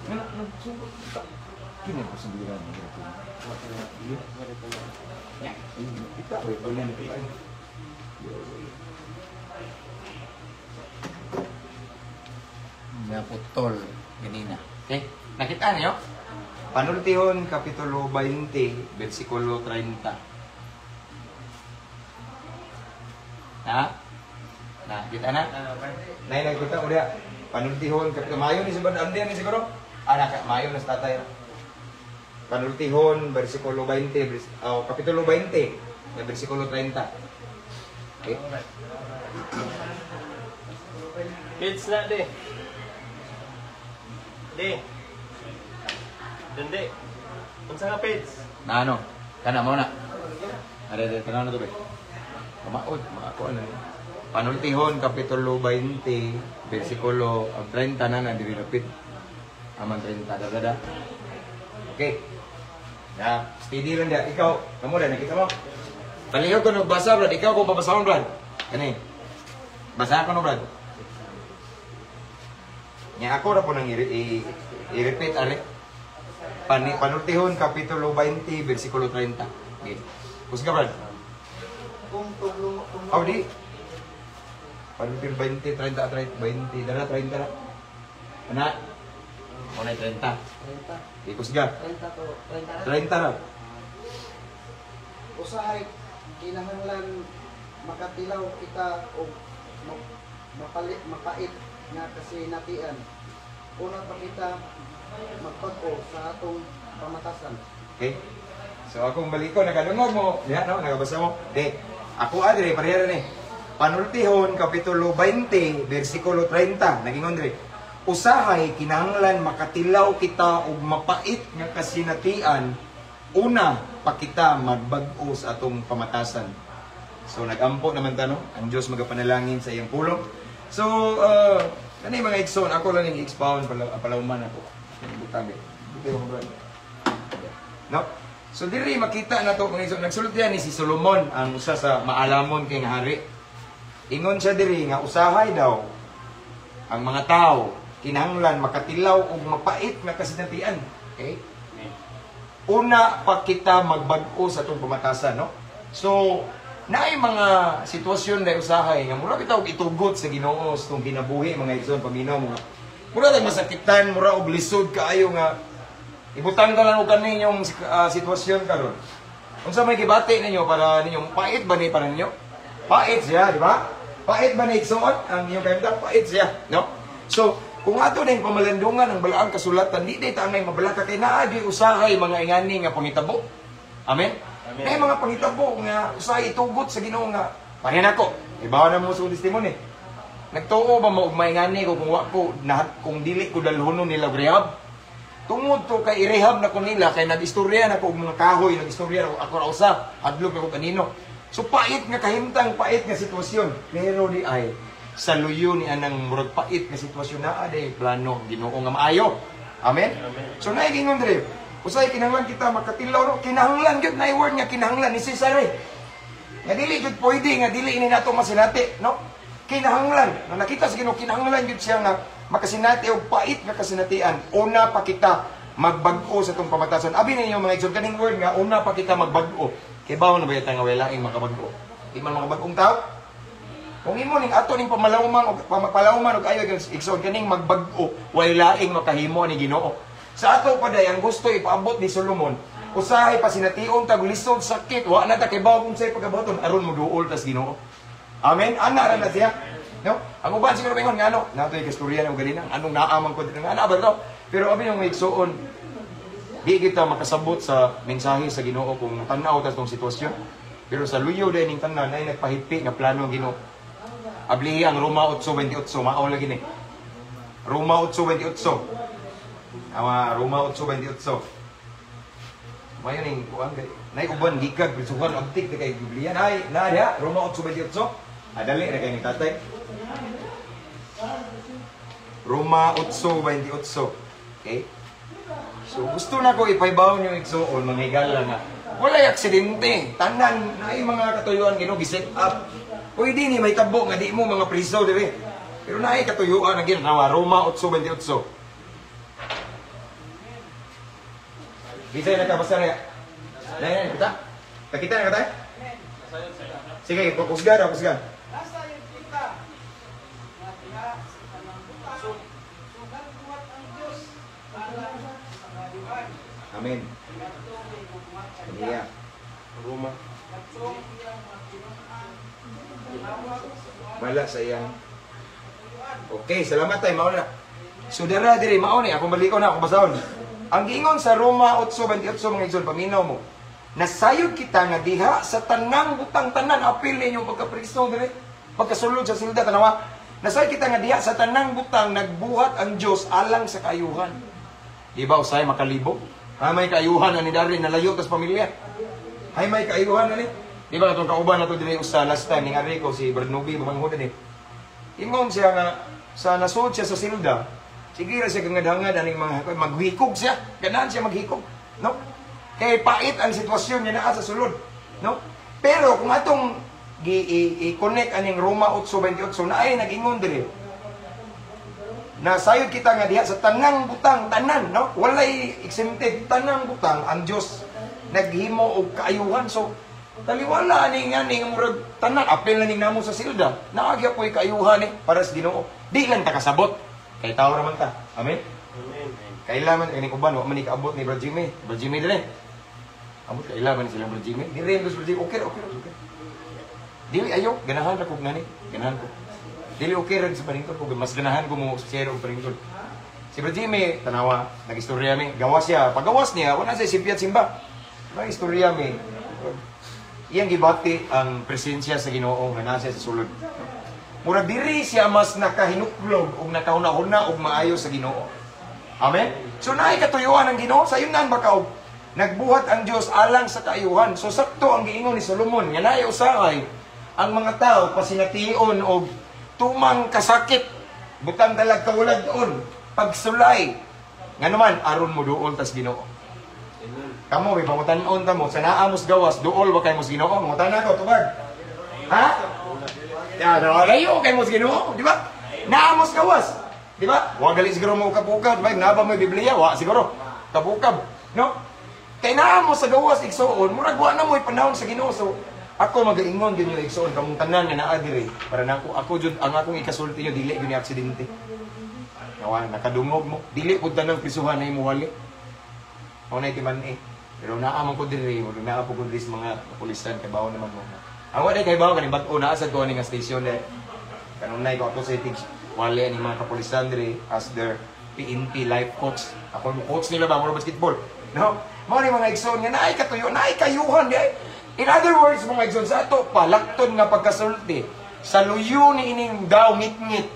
Kini ko sembilan gitu. Ya, kita boleh nih. Naputol ganina. Okay? Nakita niyo? Panultihon Kapitulo 20, versikulo 30. Ha? Nah, kita na? Nay, nagkita udah. Panultihon Kapitulo Mayo ni siguro, andiyan ni siguro. Anak, Mayo na sa tatay. Panultihon, versikulo 20, Kapitulo 20, versikulo 30. Okay? Kids na, de. De. Dende. Unsa nga page? Na ano? Kana mo na. Ada tanong na to be. Kamaod, makakuha na. Panultihon, Kapitulo 20, versikulo 30 na diri lapit. Aman 30, dada. Okay. Ya, steady lang dia. Ikaw, kamu dah nakita mo? Palihog ko nagbasa, Brad. Ikaw kung babasahon, Brad. Kani. Basahan ko no, Brad. Nya ako ra po nang i-repeat ari. Panultihon Kapitulo 20 versikulo 30. Okay. Kusga, Brad. Oh, di. Panultihon 20 30 20 dara 30 na. Ana. Mo na 30. 30. Di kusga. 30 na. Usahay kinahanglan makatilaw kita og mapalit mapait nga kasinatian. Una pa kita magpag-o sa atong pamatasan. Okay? So akong baliko, nakadungog mo. Yan, no? Nakabasa mo. De, ako adre, parehara ni. Panultihon, Kapitulo 20, versikulo 30. Nagingon dre. Usahay, kinahanglan makatilaw kita og mapait nga kasinatian. Una, pa kita magbag-o sa atong pamatasan. So nagampo naman ta, no? Ang Diyos magapanalangin sa iyang pulong. So, kanay mga igsoon, ako lang yung expound, palauman ako. Butabi. No? So diri makita na to mga igsoon. Nagsulod yan ni si Solomon, ang usa sa maalamon kay nga hari. Ingon siya diri nga usahay daw ang mga tao kinahanglan makatilaw og mapait nga kasinatian. Okay? Una pa kita magbag-o sa itong pamatasan, no? So, naay mga sitwasyon na usahay nga mura bitaw itugot sa Ginoo sa itong kinabuhi mga igsoon paminaw mo. Mura tayong masakitan, mura og lisod kaayo nga ibutang ka lang og kaninyong sitwasyon karon. Unsa may gibati ninyo para ninyong pait ba ni para ninyo? Pait siya, di ba? Pait ba ni igsoon ang inyong kayamtang pait siya, no? So, kung ato na yung pamalandungan ng balaang kasulatan, di na itangay mabalaka kay naa di usahay mga ingani nga pangitabo. Amen? Amen. May mga pangitabo nga usahay itugot sa Ginoo nga panin ako. Ibawa na mo sa testimony. Nagtuo ba mo og maingani ko kung wa ko kung dili ko dalhonon nila rehab. Tungod to kay irehab na ko nila kay nagistorya na ko og mga kahoy, nagistorya ako ra usa, adlok ko kanino. So pait nga kahimtang, pait nga sitwasyon. Pero di ay sa luyo ni anang murag pait nga sitwasyon na aday plano Ginoo nga maayo. Amen. Amen. So naay gingon diri. Usay kinahanglan kita makatilaw no, kinahanglan gyud naay word nga kinahanglan necessary. Nga dili gyud pwede nga dili ini nato masinati, no? Kinahanglan. Nga nakita sa Ginoo kinahanglan gyud siya nga makasinati og pait nga kasinatian. Una pa kita magbag-o sa tong pamatasan. Abi ninyo mga igsoon kaning word nga una pa kita magbag-o. Kay bawo na ba yata nga walaing makabag-o? Di man makabag-ong tao. Kung imo ning ato ning pamalawman o pamapalawman og ayo igsoon kaning magbag-o, way laing makahimo ni Ginoo. Sa ato pa day ang gusto ipaabot ni Solomon, usahay pa sination tag lisod sakit, wa na ta kay bawo unsay pagkabuton aron mo duol tas Ginoo. Amen. Ana ra na siya. No? Ang uban siguro mingon nga ano, natoy kasturya ng ganina, anong naamang ko dito nga ana ba to? Pero abi yung igsoon, di kita makasabot sa mensahe sa Ginoo kung tan-aw ta tong sitwasyon. Pero sa luyo day ning tanan ay nagpahipi nga plano ng Ginoo. Ablihi ang Roma 8:28, mao lagi ni. Roma 8:28. Roma 8:28. Mayo ning kuan kay nay uban gikag bisuhan abtik kay Biblia. Nay, na dia Roma 8:28. Adali na kay ni tatay. Roma 8:28. Okay? So gusto na ko ipaibaw niyo igsoon mga higala nga. Walay aksidente. Tanan naay mga katuyuan Ginoo gi-set up. Pwede ni may tabo nga di mo mga priso, di ba? Pero naay katuyuan ang ginawa, Roma 8:28. Bisa na ka basta na. Nay, kita. Kakita na ka tayo? Sige, kusgan. Nasa yung kita na diha sa tanang buta. So nagbuhat ang Dios alang sa kayuhan. Amen. Ngadtong gigumat sa Iya. Roma. Ngadtong iyang matinuan. Tinawag sa buwan. Wala sa iyang. Okay, salamat tayo, mauna. So dara diri mauni ako baliko na ako basahon. Ang giingon sa Roma 8:28 mga igsoon paminaw mo. Nasayod kita nga diha sa tanang butang tanan apil ninyo pagkapriso dire. Pagkasulod sa silda tanawa. Nasayod kita nga diha sa tanang butang nagbuhat ang Dios alang sa kaayuhan. Di ba usay makalibo? Hay may kaayuhan ani dari nalayo tas pamilya. Hay may kaayuhan ani. Di ba katong kauban nato dire usa last time ning ari ko si Bernobi mamanghod ni. Ingon siya nga sa nasud siya sa silda. Sige ra siya gangad-hangad aning mga maghikog siya. Ganahan siya maghikog, no? Kay pait ang sitwasyon niya naa sa sulod, no? Pero kung atong i-connect aning Roma 8:28 na ay nag-ingon diri. Nasayod kita nga diha sa tanang butang tanan, no? Walay exempted tanang butang ang Dios naghimo og kaayuhan. So taliwala ani nga ning murag tanan apil na ning namo sa silda. Naagya po'y kaayuhan para sa Ginoo. Di lang ta kasabot. Kay tao raman ta. Amen. Amen. Kailangan kani uban wa man ni kaabot ni Brad Jimmy. Brad Jimmy dire. Abot kailangan sila Brad Jimmy. Dire Brad Jimmy. Okay. Dili ayo ganahan ako ngani. Ganahan ko. Dili okay ra sa paningkod ko mas ganahan ko mo share og paningkod. Si Brad Jimmy tanawa nagistorya mi. Gawas siya. Paggawas niya wala siya simpiat simba. May istorya mi. Iyang gibati ang presensya sa Ginoo nga nasa sa sulod. Murag diri siya mas nakahinuklog ug nakauna-una ug maayo sa Ginoo. Amen. So naay katuyuan ang Ginoo sa yunan bakaw. Nagbuhat ang Dios alang sa kaayuhan. So sakto ang giingon ni Solomon nga naay usahay ang mga tao pasination og tumang kasakit butang dalag kawalad-on pagsulay. Nga naman aron mo duol tas Ginoo. Kamo may pangutan-on ta mo sa naamos gawas duol ba kay mos Ginoo? Mangutan ako tubag. Ha? Ya, layo kay mos Ginoo, di ba? Naamos gawas, di ba? Wa gali siguro mo kapukab, ba naba mo Biblia, wa siguro kapukab, no? Kay naamos sa gawas igsoon, murag wa na mo'y panahon sa Ginoo. So ako magaingon gyud yung igsoon kamong tanan nga naa diri para nako ako jud ang akong ikasulti nyo dili gyud ni aksidente. Nawa nakadungog mo, dili pud tanang prisuhan na imo wali. Ako na itiman Pero naamang ko diri, mo naa po ko diri sa mga pulisan kay bawo naman mo. Ang wala kay bawo kaning bag-o naa sad ko ning station there. Kanunay ko ako sa itig wali ani mga kapulisan diri as their PNP life coach. Ako mo coach nila ba mo basketball. No? Mao ni mga igsoon nga naay katuyo, naay kayuhan di. In other words, mga igsoon sa ato palakton nga pagkasulti sa luyo ni ining daw ngit-ngit.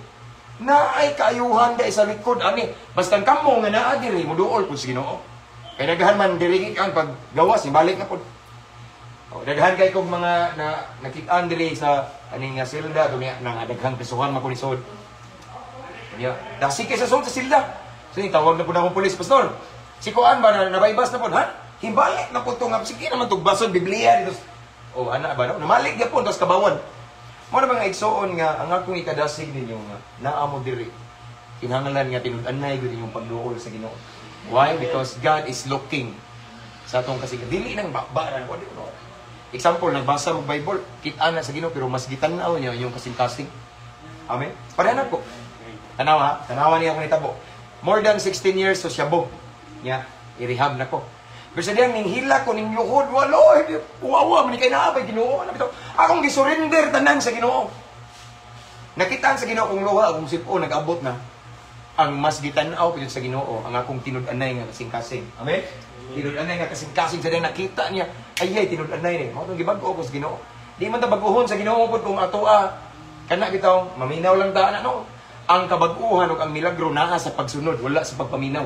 Naay kayuhan di sa likod ani. Basta kamo nga naa diri mo duol pud sa Ginoo. Kaya daghan man diri ang paggawas, balik na po. Daghan kay kog mga nakitaan diri sa aning silda dunya nang daghang prisuhan makulisod. Ya, dasi kay sa sulod sa silda. So tawag na pud akong pulis, pastor. Si kuan ba nabaybas na pud, ha? Himbalik na pud tong sige naman tug basod Biblia dito. Oh, ana ba no? Namalik gyapon tos kabawan. Mo na mga igsoon nga ang akong ikadasig ninyo nga naa mo diri. Kinahanglan nga tinud-anay gyud inyong pagduol sa Ginoo. Why? Because God is looking sa atong kasing dili nang bakbaran ko dito. Example, nagbasa mo Bible, kita na sa Ginoo pero mas gitanaw niya yung kasing-kasing. Amen. Pareha na ko. Tanawa niya ako nitabo. More than 16 years so syabo. Nya, i-rehab na ko. Pero sa diyang ninghila ko ning luhod walo, uwawa man kay naabay Ginoo na bitaw. Akong gisurrender tanan sa Ginoo. Nakitaan sa Ginoo kung luha akong sipo nag-abot na. Ang mas gitanaw pud sa Ginoo ang akong tinud-anay nga kasing-kasing. Amen. Tinud-anay nga kasing-kasing sa diyang nakita niya. Ay tinud-anay ni. Mao tong gibag-o ko sa Ginoo. Di man ta bag-uhon sa Ginoo pud kung atoa kana bitaw maminaw lang ta no. Ang kabag-uhan ug ang milagro naa sa pagsunod, wala sa pagpaminaw.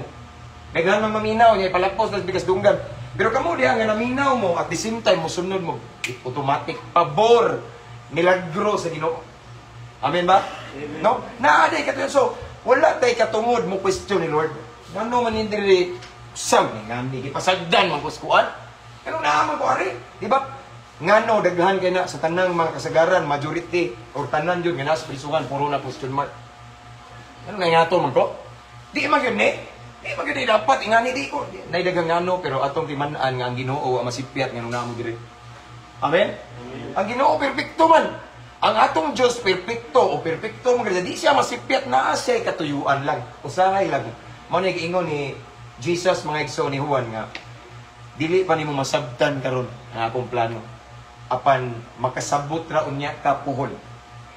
Daghan man maminaw niya palapos tas bigas dunggan. Pero kamo diha nga naminaw mo at the same time mo sunod mo, automatic pabor milagro sa Ginoo. Amen ba? Amen. No? Naa day katuyon so wala tay katungod mo question ni Lord. Ngano man indiri sab ni ngandi gipasagdan man kuskuan. Pero naaman ko ari, di ba? Ngano daghan kay na sa tanang mga kasagaran majority or tanan jud nga nasa prisuhan puro na question mark. Ano nga yato man ko? Di man gyud ni. Di maganda dapat ingani di ko. Naidagang ngano pero atong timan-an nga ang Ginoo ang masipyat nga nung namo dire. Amen. Ang Ginoo perpekto man. Ang atong Dios perpekto o perpekto man di siya masipyat na siya katuyuan lang. Usahay lang. Mao ni giingon ni Jesus mga igsoon ni Juan nga dili pa nimo masabtan karon ang akong plano. Apan makasabot ra unya ka puhol.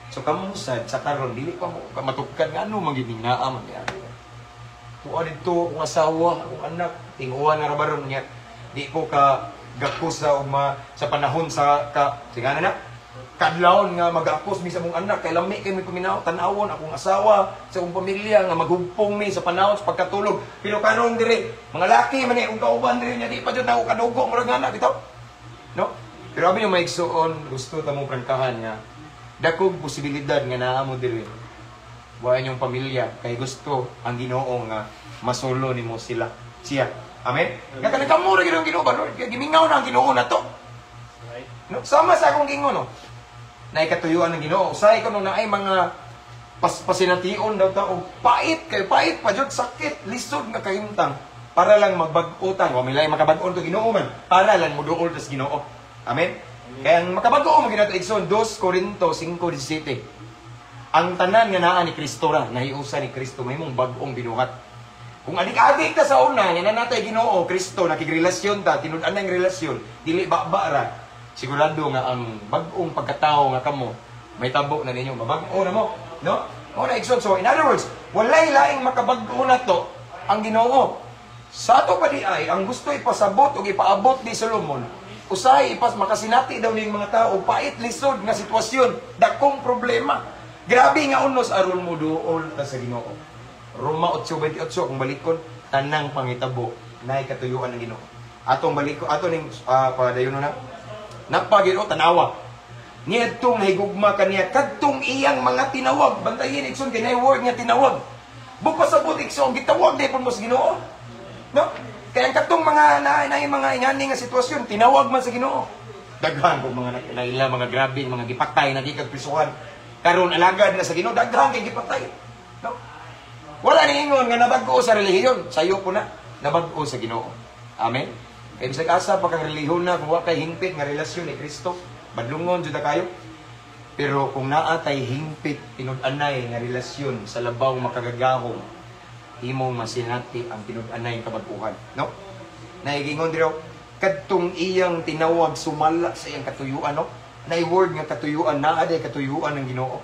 So kamusad sa karon dili pa mo matukad nga ano magining naa man niya. Tuwa dito kung asawa, kung anak, tinguan nga rabaron niya. Di ko ka gakusa o sa panahon sa sigana na kadlawon nga mag-akos mi sa mong anak kay lami kay mi kuminaw tan-awon akong asawa sa akong pamilya nga maghugpong mi sa panahon sa pagkatulog. Pero karon dire mga laki man ni ug kauban dire niya di pa jud ako kadugo murag anak bitaw. No? Pero abi yung maigsuon gusto ta mong prangkahan nga dakog posibilidad nga naa mo dire. Buhay niyong pamilya kay gusto ang Ginoo nga masulo nimo siya. Amen. Nga kanang kamura gyud ang Ginoo ba Lord? Kay gimingaw na ang Ginoo nato. Right? No, sama sa akong gingon no. Na ikatuyuan ng Ginoo. Usay ko nung naay mga pasination daw ta og pait pa jud sakit lisod nga kahimtang para lang magbag-utang o milay makabag-on to Ginoo man para lang moduol tas Ginoo. Amen. Kaya ang makabag-o mo ginato igsoon 2 Corinto 5:17. Ang tanan nga naa ni Kristo ra, nahiusa ni Kristo mahimong bag-ong binuhat. Kung adik-adik ta sa una, nga nanatay Ginoo, Kristo, nakigrelasyon ta, tinud-an ang relasyon, dili ba ra. Sigurado nga ang bag-ong pagkatao nga kamo, may tabo na ninyo, mabag-o na mo, no? O na igsoon. So in other words, walay laing makabag-o na to ang Ginoo. Sa ato pa di ay ang gusto ipasabot o ipaabot ni Solomon, usahay makasinati daw ning mga tao pait lisod nga sitwasyon, dakong problema. Grabe nga unos aron mo duol ta sa Ginoo. Roma 8:28 kung balikon tanang pangitabo nay katuyuan ng Ginoo. Atong balikon ato ning padayon na napagiro tanawa. Niadtong higugma kaniya kadtong iyang mga tinawag bantayin igsoon kay nay word nga tinawag. Bukasabot igsoon gitawag daypon mo sa Ginoo. No? Kaya ang katong mga mga ingani nga sitwasyon tinawag man sa Ginoo. Daghan ko mga naila mga grabe mga gipatay na gikag prisuhan. Karon alagad na sa Ginoo daghang kay gipatay. No? Wala ni ingon nga nabag-o sa relihiyon, sayo po na nabag-o sa Ginoo. Amen. Kay bisag asa pa kang relihiyon na kung wa kay hingpit nga relasyon ni Kristo, madlungon jud kayo. Pero kung naa tay hingpit tinud-anay nga relasyon sa labaw makagagahom, imong masinati ang tinud-anay nga kabag-uhan, no? Naigingon diro kadtong iyang tinawag sumala sa iyang katuyuan, no? Nay word nga katuyuan naa day katuyuan ng Ginoo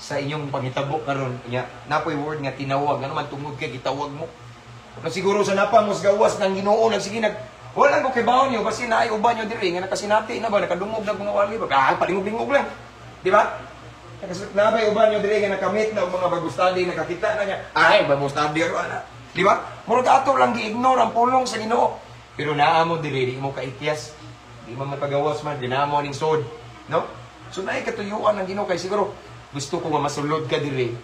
sa inyong pangitabo karon nya napoy word nga tinawag ano man tungod kay gitawag mo na siguro sa napa mos gawas ng Ginoo nagsige wala ko kay baon niyo kasi naay uban niyo diri nga nakasinati na ba nakadungog na mga wali ba palingog-lingog lang di ba nabay uban niyo diri nga nakamit na mga Bible study nakakita na niya ay Bible study ana di ba murag ato lang gi-ignore ang pulong sa Ginoo pero naa mo diri di mo kaityas di mo mapagawas man dinamo ning sod no so naay katuyuan ng Ginoo kay siguro gusto ko nga masulod ka diri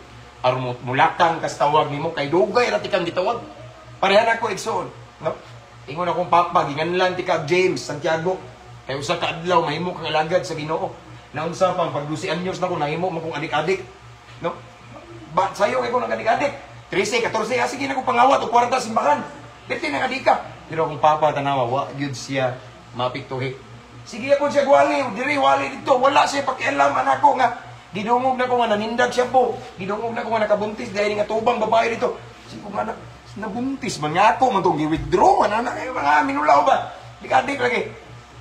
aron mulakang kas tawag nimo kay dugay ra ti kang gitawag pareha na ko igsoon no ingon akong papa ginganlan ti kag James Santiago kay usa ka adlaw mahimo kang alagad sa Ginoo na unsa pang pag 12 anyos na ko nahimo man kong adik-adik no ba sayo kay ko nang adik-adik 13 14 sige na ko pangawat o 40 simbahan dito nang adika pero akong papa tanawa wa gyud siya mapiktuhi sige ako siya wali diri wali dito wala siya pakialam anako nga gidungog na ko nga nanindag siya po. Gidungog na ko nga nakabuntis dahil nga tubang babae dito. Sige ko nga nabuntis man nga ako man itong i-withdraw. Ano mga minulaw ba? Dik-adik lagi.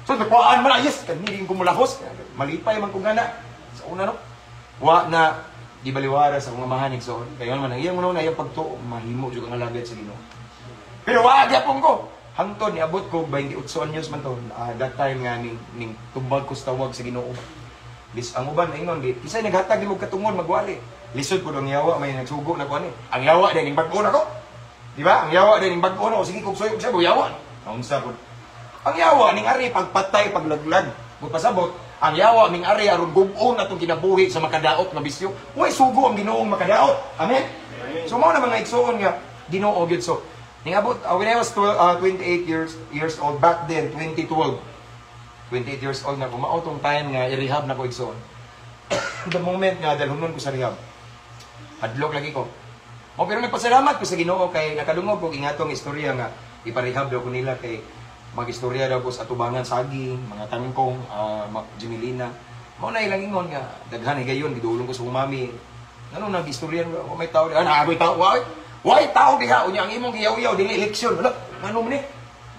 So nakuhaan man ayos. Kaniling ko mulahos. Malipay man ko nga na. Sa una no. Wa na di baliwara sa mga mahanig so. Kaya naman ang iyang muna na iyang pagtuo. Mahimo juga nga lagad sa Ginoo. Pero wa gyapon ko. Hangtod niabot ko 28 anyos man to. That time nga ning tubag ko sa tawag sa Ginoo. Ang uban na ingon, isa'y naghatag ni mo katungon magwali. Lisod ko ang yawa, may nagsugo na ko ani. Ang yawa din yung bag-o na ko. Di ba? Ang yawa din yung bag-o na ko. Sige, kung suyog siya, yawa. Ang sabot. Ang yawa, ning ari, pagpatay, paglaglag. Pagpasabot, ang yawa, ning ari, aron gubon atong kinabuhi sa makadaot na bisyo. Uy, sugo ang Ginoong makadaot. Amen? So, mga na mga igsoon nga, Ginoo gyud so. Ningabot, when I was 28 years old, back then, 2012, 28 years old na ko, maotong time nga, i-rehab na ko igsoon. The moment nga, dalhunon ko sa rehab, hadlok lagi ko. O pero nagpasalamat ko sa Ginoo kay nakadungog ko ingatong istorya nga iparehab daw ko nila kay mag-istorya daw ko sa atubangan saging, mga tangkong, Jimilina. Mao na ilang ingon nga daghan gayon gidulong ko sa umami. Ano nag-istorya ko may tao agoy tao why tao diha unya ang imong giyaw-yaw dili eleksyon. Wala ngano man ni?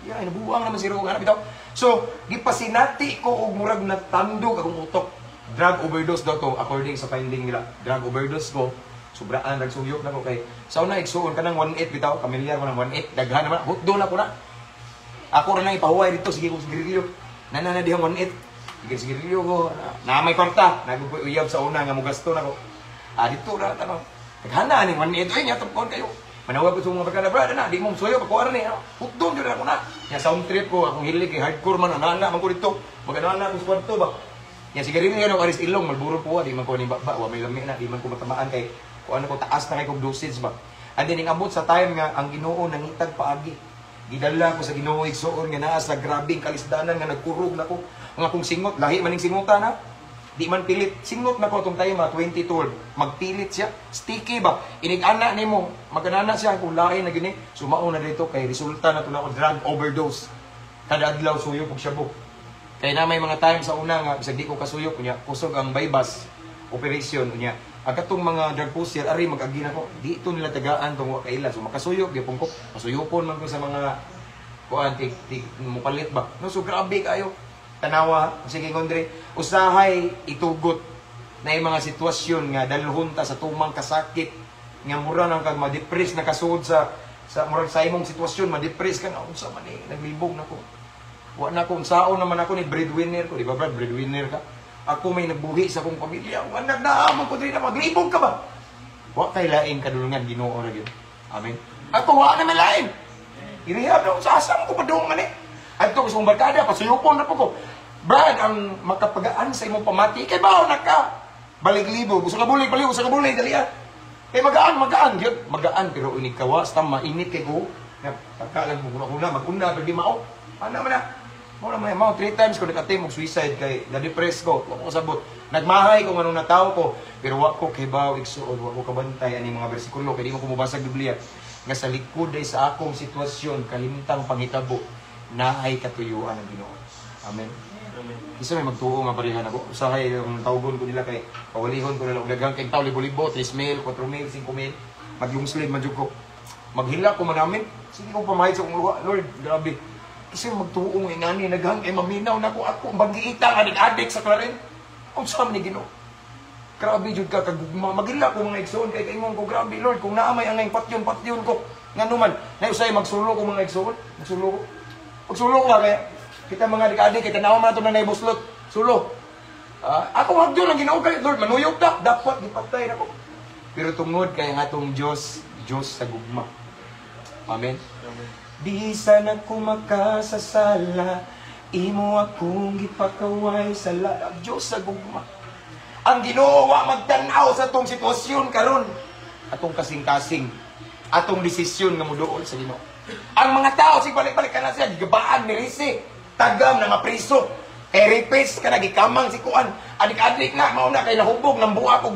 Ya nabuang naman si Ro nga bitaw. So gipasinati ko og murag natandog akong utok. Drug overdose daw to according sa finding nila. Drug overdose ko. Sobraan nagsuyok na ko kay sa una igsuon ka ng 1.8 bitaw, familiar ko ng 1.8 daghan naman hutdo na ko na. Ako ra nang ipahuway dito sige ko sigarilyo. Nanana dihang 1.8. Sige sigarilyo ko na may kwarta, naguyab sa una nga mo gasto na ko. Dito ra tanong. Daghana ni 1.8 ay nya tupon kayo. Manawag ko sa mga barkada brad na di mo suyo pa ko ara ni. Hutdo jud ako na. Nya sound trip ko akong hilig kay hardcore man ana man ko dito. Magana ko sa kwarto ba. Nya sigarilyo nga aris ilong malburo po di man ko ni baba wa may lami na di man ko matamaan kay kung ano ko taas na kay kong dosage ba. And then ingabot sa time nga ang Ginoo nangitag paagi. Gidala ko sa Ginoo igsuon nga naa sa grabing kalisdanan nga nagkurog nako. Ang akong singot lahi maning singutan na. Di man pilit singot nako tong time 22 magpilit siya. Sticky ba? Inig-ana nimo maganana siya kung lahi na gini. Sumao na dito kay resulta na tuna ko drug overdose. Kada adlaw suyo pug syabo. Kay na may mga time sa una nga bisag di ko kasuyo kunya kusog ang bypass operation kunya. Agatong mga drug pusher, ari mag-agi na ko. Di ito nila tagaan itong wakailan. So makasuyok, gipong ko. Masuyopon man ko sa mga kuan, mupalit ba. No, so grabe kayo. Tanawa, sige ngondre. Usahay itugot na yung mga sitwasyon nga dalhon ta sa tumang kasakit. Nga mura nang kag ma-depress na kasud sa murag sa imong sitwasyon, ma-depress ka na. Unsa man eh, naglibog na ko. Wa na ko, unsaon naman ako ni breadwinner ko. Di ba Brad, breadwinner ka? Ako may nagbuhi sa akong pamilya. Anak na amon ko din na maglibog ka ba? Wa kay lain kadulungan Ginoo ra gyud. Amen. Ako wa na malain. Irehab daw sa asam ko padungan eh. Adto ko sa barkada pasuyupon na po ko. Brad, ang makapagaan sa imong pamati kay bawo na ka. Baliglibog, usa ka bulig, usa ka bulig dali ah. Kay magaan gyud, magaan pero unig kawas ta mainit kay go. Pagkalan mo kuna mag-una pag di mao. Ano man na? Muna may mga 3 times ko nakatim og suicide kay na-depress ko. Wa ko sabot. Nagmahay kung anong nataw ko. Pero wa ko kibaw igsuon, wa ko kabantay ani mga bersikulo kay di mo ko mabasag Biblia. Nga sa likod ay sa akong sitwasyon kalimtang panghitabo na ay katuyuan ng Ginoo. Amen. Amen. Isa may magtuo nga parehan ako. Usahay yung tawgon ko nila kay pawalihon ko nila og daghang kay taw libo-libo, 3,000, 4,000, 5,000. Magyungslid man jud ko. Maghila ko man namin. Sige ko pamahid sa akong luha. Lord, grabe. Kasi magtuong ingani naghang kay maminaw na ko ako magiitang adik-adik sa klaren. Unsa man ni Ginoo? Grabe jud ka kagugma. Magila ko mga igsoon kay kaingon ko grabe Lord kung naamay ang patyon ko. Ngano man, nay usay magsulo ko mga igsoon. Magsulo ko. Magsulo ko kaya kita mga adik-adik kita nawa man ato na naibuslot. Sulo. Ako hagdo lang Ginoo kay Lord manuyok ta dapat gipatay nako. Pero tungod kay ang atong Dios sa gugma. Amen. Amen. Bisan ako makasasala, imo akong gipakaway sa laab Diyos sa gugma. Ang Ginoo wa magtanaw sa atong sitwasyon karon, atong kasing-kasing, atong desisyon nga moduol sa Ginoo. Ang mga tao sig balik-balik kana siya gigabaan ni Risi, tagam na mapriso, kay rapist ka nagikamang si kuan, adik-adik na mao na kay nahubog nang buwa ko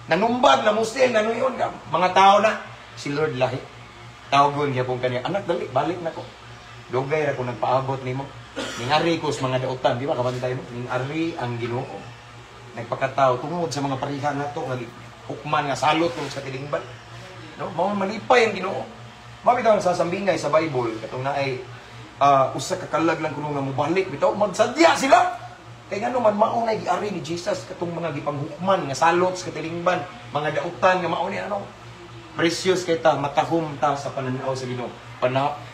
nanumbag na musil nanuyon ka mga tao na si Lord lahi. Tawgon niya pong kanya, anak dali, balik na ko. Dugay ra ko nagpaabot nimo. Ningari ko sa mga dautan, di ba kabantay mo? Ningari ang Ginoo. Nagpakataw tungod sa mga parihan nato nga hukman nga salot ko sa tilingban. No, mao malipay ang Ginoo. Mao bitaw sasambingay sa Bible katong naay usa ka kalag lang kuno nga mobalik bitaw magsadya sila. Kay ngano man mao na giari ni Jesus katong mga gipanghukman nga salot sa tilingban, mga dautan nga mao ni ano. Precious kay ta, matahom ta sa pananaw sa Ginoo.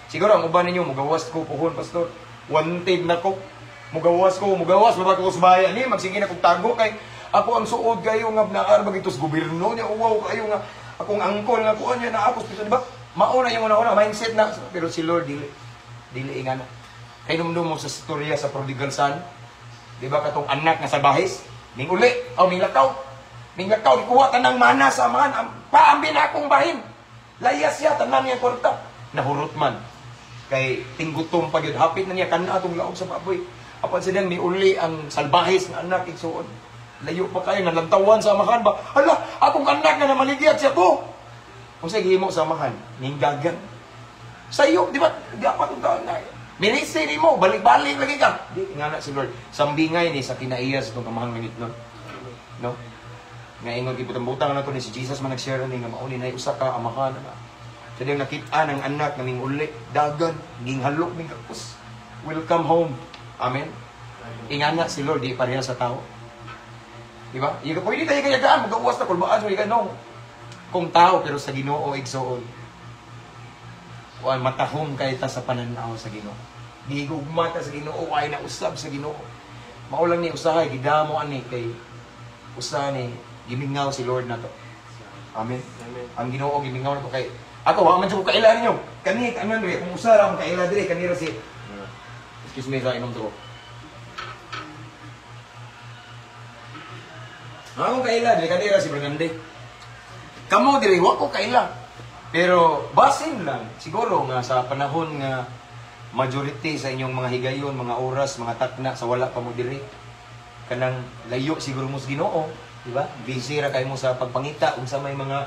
Siguro ang uban ninyo mugawas ko puhon pastor. Wanted na ko. Mugawas babag ko sa bayan ni magsige na kog tago kay ako ang suod kayo nga naarbag ito sa gobyerno niya uwaw kayo nga akong angkol nga kuan niya na ako di ba? Mao na yung una mindset na pero si Lord dili ingana. Kay dumdum mo sa storya sa prodigal son. Di ba katong anak nga sa bahis ning uli o ning lakaw. Ninglakaw, ikuha tanang mana sa amahan. Paambil akong bahin. Layas siya, tanan niya kwarta. Nahurot man. Kay tinggutom pag yun. Hapit na niya kana atong laog sa baboy. Apan silang ni uli ang salbahis na anak igsuon. Layo pa kayo, nalantawan sa amahan ba? Hala, akong anak na namaligyan siya po. Kung sa gihimo samahan, ninggagan. Sa iyo, di ba? Di apa itong taon na. Minisi ni mo, balik-balik lagi ka. Di, nga na si Lord. Sambingay ni sa kinaiya sa itong kamahang minute nun. No? Nga ingon, ibutang-butang na ito ni si Jesus man nag-share ni nga mauni na usa ka amahan na. Sa diyang nakita ng anak naming uli, dagan, ging halok, ng kapos. Welcome home. Amen. Ingana si Lord, di pareha sa tao. Di ba? Yung pwede tayo kayagaan, mag-uwas na kulbaan, so no. Kung tao, pero sa Ginoo, igsoon. O matahong kay ta sa pananaw sa Ginoo. Di gugma ta sa Ginoo, ay nausab sa Ginoo. Maulang ni usahay, gidamo ani kay usaha ni gimingaw si Lord na to. Amen. Amen. Ang Ginoo gimingaw na to kay ako, wa man jud ko kaila ninyo. Kani kanon re, kung usa ra akong kaila dire kanira si excuse me sa inom to. Ako kaila, di kanira si Brigande. Kamo diri wa ko kaila. Pero basin lang siguro nga sa panahon nga majority sa inyong mga higayon, mga oras, mga takna sa wala pa mo diri. Kanang layo siguro mo sa Ginoo, di ba? Busy ra kay mo sa pagpangita unsa may mga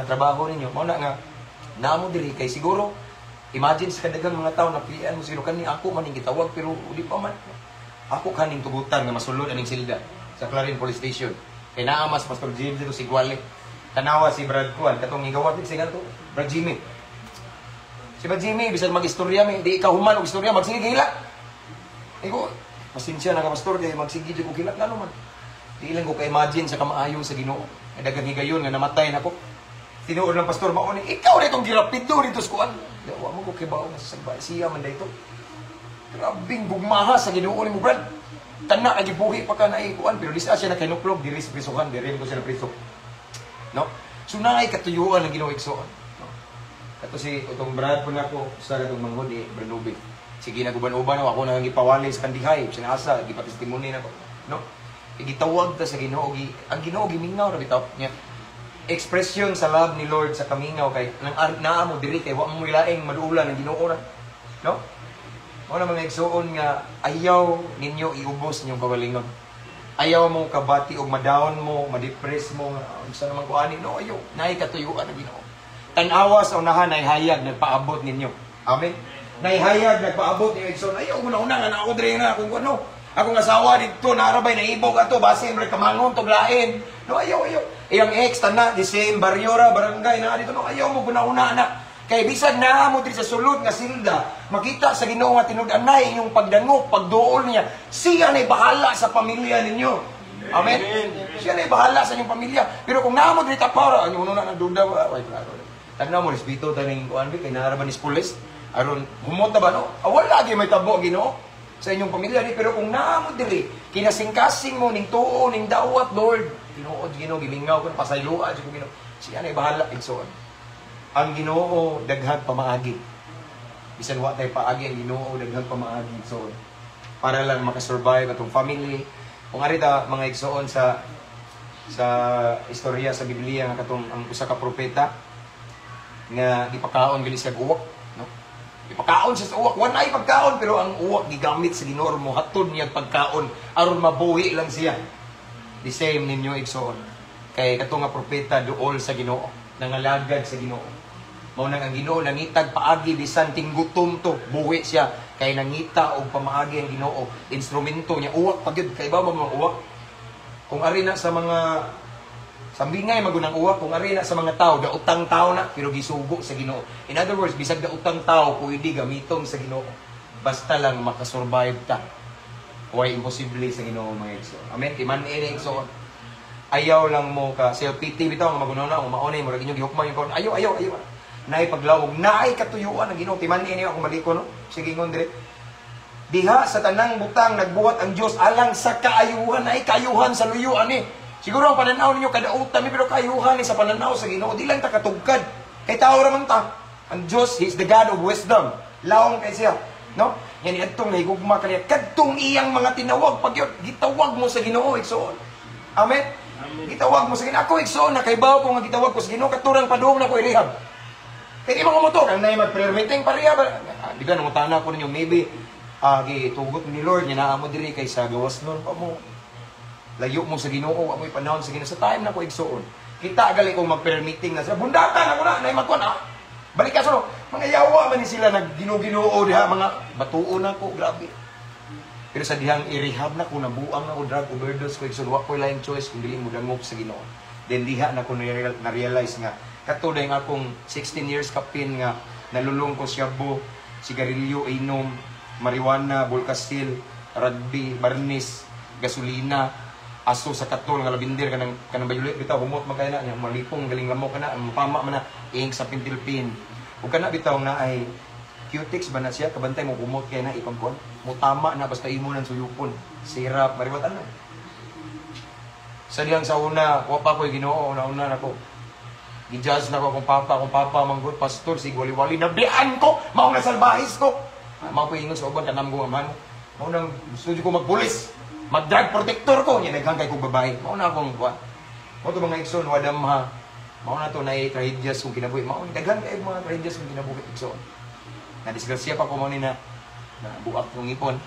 trabaho ninyo. Mao na nga namo diri kay siguro imagine sa kadagang mga tao na pilian mo siguro kani ako man ning gitawag pero uli pa man. Ako kaning tugutan nga masulod aning silda sa Clarin Police Station. Kay naa mas Pastor James dito si Guale. Tanawa si Brad Kuan katong gigawad si ganto, Brad Jimmy. Si Brad Jimmy bisan mag-istorya mi, di ikaw human og istorya magsige gila. Iko, pasensya na ka pastor kay magsige ko gila ngano man. Di lang ko ka-imagine sa kamaayo sa Ginoo. Ay daghang higayon nga namatay nako. Tinuod ng pastor mao ni ikaw ritong girapido rito sa kuan. Wa mo ko kibaw nga sa sagbay siya man dayto. Grabing gugmaha sa Ginoo ni mo Brad. Tanak lagi buhi pa ka na ikuan pero disa siya na kinuklog diri sa prisuhan diri ko siya na priso. No? So naay katuyuan ang Ginoo igsoon. No? Kato si utong Brad po nako sa katong manghod Branubi. Sige na guban-uban ako nang gipawali sa kandihay, sinasa gipatestimony nako. No? Igitawag ta sa Ginoo ang Ginoo gimingaw ra bitaw nya. Expression sa love ni Lord sa kamingaw kay nang naa mo diri kay wa mo ilaing maduulan ang Ginoo ra. No? Wala mga igsoon nga ayaw ninyo iubos ninyong kawalingon. Ayaw mo kabati og madawon mo, ma-depress mo, unsa naman ko ani no ayaw. Nay katuyuan ang Ginoo. Tan-awa sa unahan ay hayag nagpaabot ninyo. Amen. Nay hayag nagpaabot ninyo igsoon. Ayaw una nga na ako diri na kung ano. Akong asawa dito narabay na ibog ato basin re kamangon tog lain. No ayaw. Iyang ex tana di same barrio ra barangay na dito no ayaw mo una na. Kay bisan na mo diri sa sulod nga silda, makita sa Ginoo nga tinud-an na inyong pagdangop, pagduol niya. Siya na'y bahala sa pamilya ninyo. Amen. Siya na'y bahala sa inyong pamilya. Pero kung namo diri ta para ano na duda wa klaro. Tanaw mo respeto taning kuan kay naraban ni police aron humota ba no? Wala gyud may tabo Ginoo sa inyong pamilya ni pero kung namo diri kinasing-kasing mo ning tuo ning dawat Lord. Tinuod Ginoo gimingaw kun pasayloa jud ko Ginoo. Siya na'y bahala igsoon. Ang Ginoo daghang pamaagi. Bisan wa tay paagi ang Ginoo daghang pamaagi igsoon. Para lang makasurvive atong family. Kung arita mga igsoon sa istorya sa Biblia nga katong ang usa ka propeta nga gipakaon gali siya uwak, no? Gipakaon siya sa uwak, wala ay pagkaon pero ang uwak gigamit sa Ginoo mo hatod niya pagkaon aron mabuhi lang siya. The same ninyo igsoon. Kay katong nga propeta duol sa Ginoo, nangalagad sa Ginoo. Mao nang ang Ginoo nangitag paagi bisan tinggutom to, buhi siya kay nangita og pamaagi ang Ginoo. Instrumento niya uwak pagyud kay ba mga uwak. Kung ari na sa mga sambingay magunang uwak, kung ari na sa mga tao daotang tao na pero gisugo sa Ginoo. In other words, bisag daotang tao pwede gamiton sa Ginoo. Basta lang makasurvive ta. Way imposible sa Ginoo mga igsoon. Amen. Timan ini igsoon. Ayaw lang mo ka self-pity bitaw nga magunaw na o maunay mo ra ginyong gihukman yung kaon. Ayaw. Naay paglawog, naay katuyuan ang Ginoo. Timan ini ako maliko no. Sige ngon dire. Diha sa tanang butang nagbuhat ang Dios alang sa kaayuhan ay kayuhan sa luyo ani. Siguro ang pananaw ninyo kadautan ni pero kayuhan ni sa pananaw sa Ginoo di lang ta katugkad. Kay tao ra man ta. Ang Dios, He is the God of wisdom. Lawom kay siya, no? Yan adtong nahigugma kaniya kadtong iyang mga tinawag pagyud gitawag mo sa Ginoo igsoon. Amen. Gitawag mo sa Ginoo. Ako igsoon na kaybaw ko nga gitawag ko sa Ginoo katurang padung na ko ilihab. Kaya mga motor ang nay mag-prayer meeting pareha ba? Di ka namutana ko ninyo maybe gitugot ni Lord niya naa mo diri kay sa gawas nun pa mo. Layo mo sa Ginoo, amoy panahon sa Ginoo sa time na ko igsoon. Kita gali kung mag-prayer-meeting na sila. Bundatan ako na magkuhan Balik ka so, mga yawa man ni sila nagginuginoo diha, mga batuon ako, grabe. Pero sa dihang i-rehab na ko, nabuang na ko, drug overdose ko, so wa ko laing choice kung dili mo dangop sa Ginoo. Then diha na ko na-realize nga, katuday nga akong 16 years kapin nga, nalulong ko shabu, sigarilyo, inom, marijuana, bulkasil, rugby, barnis, gasolina, aso sa katol, nga labinder, kanang bayulit, bitaw, humot magkaya na, malipong, galing lamok ka na, mapama man na, ing sa pintilpin. Huwag ka na bitaw na ay Q-Tix ba na siya, kabantay mo kumot kaya na ipangkon. Mutama na basta imo ng suyupon. Sirap, mariwat ano. Sa diyang sa una, wapa ko'y Ginoo, una-una na ko. Gi-judge na ko kung papa, manggod, pastor, si wali-wali, nabian ko, maunang salbahis ko. Mga ko ingon sa uban, kanam ko aman. Maunang studio ko magpulis, mag-drug protector ko, yan naghangkay kong babae. Mauna akong kuha. Mo to mga ikson, wadam ha. Mauna to na trahedyas kung kinabuhi. Mauna, daghan kayo mga trahedyas kung kinabuhi ikson. Na-disgrasya pa ko mo ni na buak kong ipon.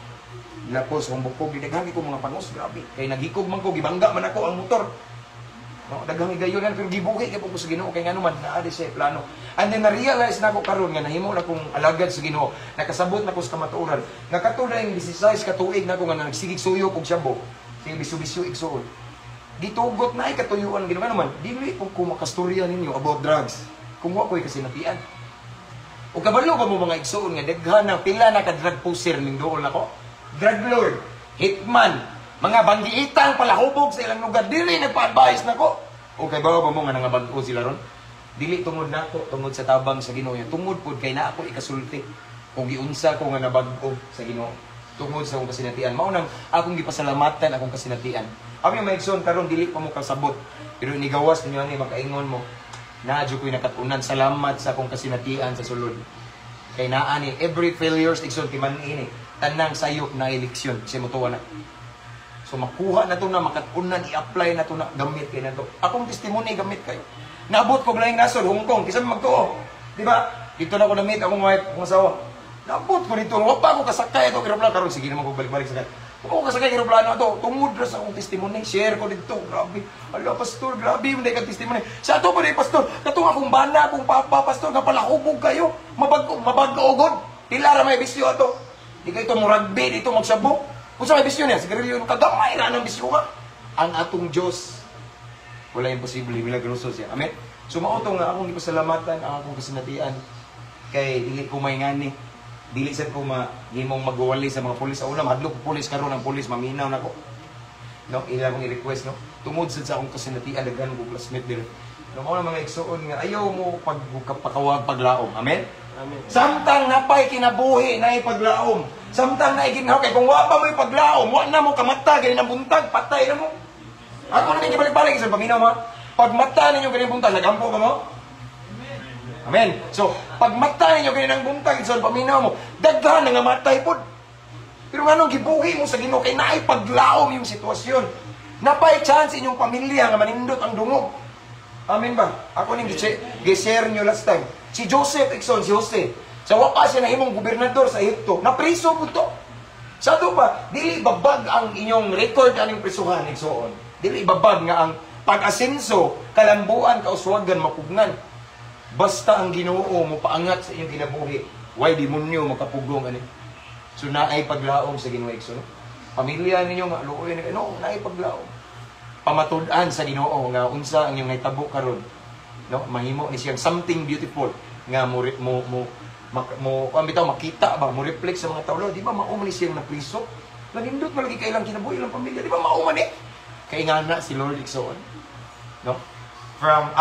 Lapos, kung bukog, daghang ko mga pangos, grabe. Kaya naghikog man ko, gibangga man ako ang motor. No, daghang igayon yan, pero gibuhi kaya po ko sa Ginoo. Kaya nga naman, naadi siya plano. And then na-realize na ako karon nga nahimo na kong alagad sa Ginoo. Nakasabot na ko sa kamatuoran. Nakatulay yung 16 katuig na ko nga nagsigig suyo kong siyabo. Sige, bisu-bisu igsuon. Gitugot na ay katuyuan Ginoo naman. Dili kung kumakastorya ninyo about drugs. Kung wa ko'y kasinatian. O kabalo ba mo mga igsuon nga daghan na pila na ka-drug poser ning dool nako? Drug lord, hitman, mga bandiitang palahubog sa ilang lugar, dili nagpa-advise nako. O kay ba mo nga nangabag-o sila ron? Dili tungod nako, tungod sa tabang sa Ginoo. Tungod pud kay na ako ikasulti. Kung giunsa ko nga nabag-o sa Ginoo. Tungod sa akong kasinatian. Mao nang akong gipasalamatan akong kasinatian. Ami maigsoon karon dili pa mo kasabot. Pero inigawas ninyo ani makaingon mo. Naadyo ko'y nakatunan. Salamat sa akong kasinatian sa sulod. Kay naa ni every failures igsoon timan ini. Tanang sayop na eleksyon. Kasi mutuwa na. So makuha na to na makatunan, i-apply na to na gamit kayo na to. Akong testimony gamit kayo. Naabot ko laing nasod, Hong Kong. Kisa magtuo. Di ba? Dito na ko na-meet akong wife, akong asawa. Naabot ko dito. Huwag pa ako kasakay ito. Aeroplano. Karoon, sige naman ko balik-balik sa kanya. Huwag ako kasakay aeroplano ito. Tungod na sa akong testimony. Share ko dito. Grabe. Ala, pastor. Grabe. Hindi ka testimony. Sa ito pa rin, pastor. Katong akong bana, akong papa, pastor. Kapalahubog kayo. Mabag-ogod. Tilara may bisyo ito. Di kayo ito mo rugby. Dito magsabog. Kung sa may bisyo niya, sigarilyo yung kagamay na ng bisyo ka. Ang atong Diyos. Wala imposible. Milagroso siya. Amen? So, mautong nga akong ipasalamatan, ang akong kasinatian. Kay dili ko may ngani. Dili sad ko himong magwali sa mga pulis. Sa una, mahadlok ko pulis karon ang pulis, maminaw na ko. No? Ila akong i-request, no? Tungod sad sa akong kasinatian, daghan ko classmate din. No, mga mga igsuon nga, ayaw mo pagpakawag paglaom. Amen? Amen. Samtang napay kinabuhi na ipaglaom. Samtang na iginhaw kay kung wa pa mo ipaglaom, wa na mo kamata, ganyan ang buntag, patay na mo. Ako na ninyo balik-balik, isang paminaw mo. Pag mata ninyo ganyan buntag, nagampo ka mo? Amen. So, pag mata ninyo ganyan ang buntag, isang paminaw mo, daghan na nga matay po. Pero anong gibuhi mo sa Ginoo kay naipaglaom yung sitwasyon. Napay chance inyong pamilya nga manindot ang dungog. Amen ba? Ako ning gi-share nyo last time. Si Joseph, si Jose. Sa wakas siya na himong gobernador sa Egypto. Napriso po to. Sa ito pa, dili babag ang inyong record aning prisuhan, igsoon. Dili babag nga ang pag-asenso, kalambuan, kauswagan, mapugnan. Basta ang Ginoo mo paangat sa inyong kinabuhi. Why demonyo makapugong ani? So naay paglaom sa Ginoo igsoon. Pamilya ninyo nga luoy ni no, naay paglaom. Pamatud-an sa Ginoo nga unsa ang inyong nahitabo karon. No, mahimo ni siyang something beautiful nga mo ang bitaw makita ba mo reflect sa mga tao, di ba mao man ni siyang napriso? Nalindot man lagi kailang kinabuhi ilang pamilya, di ba mao man ni? Kay nga na si Lord igsoon. No? From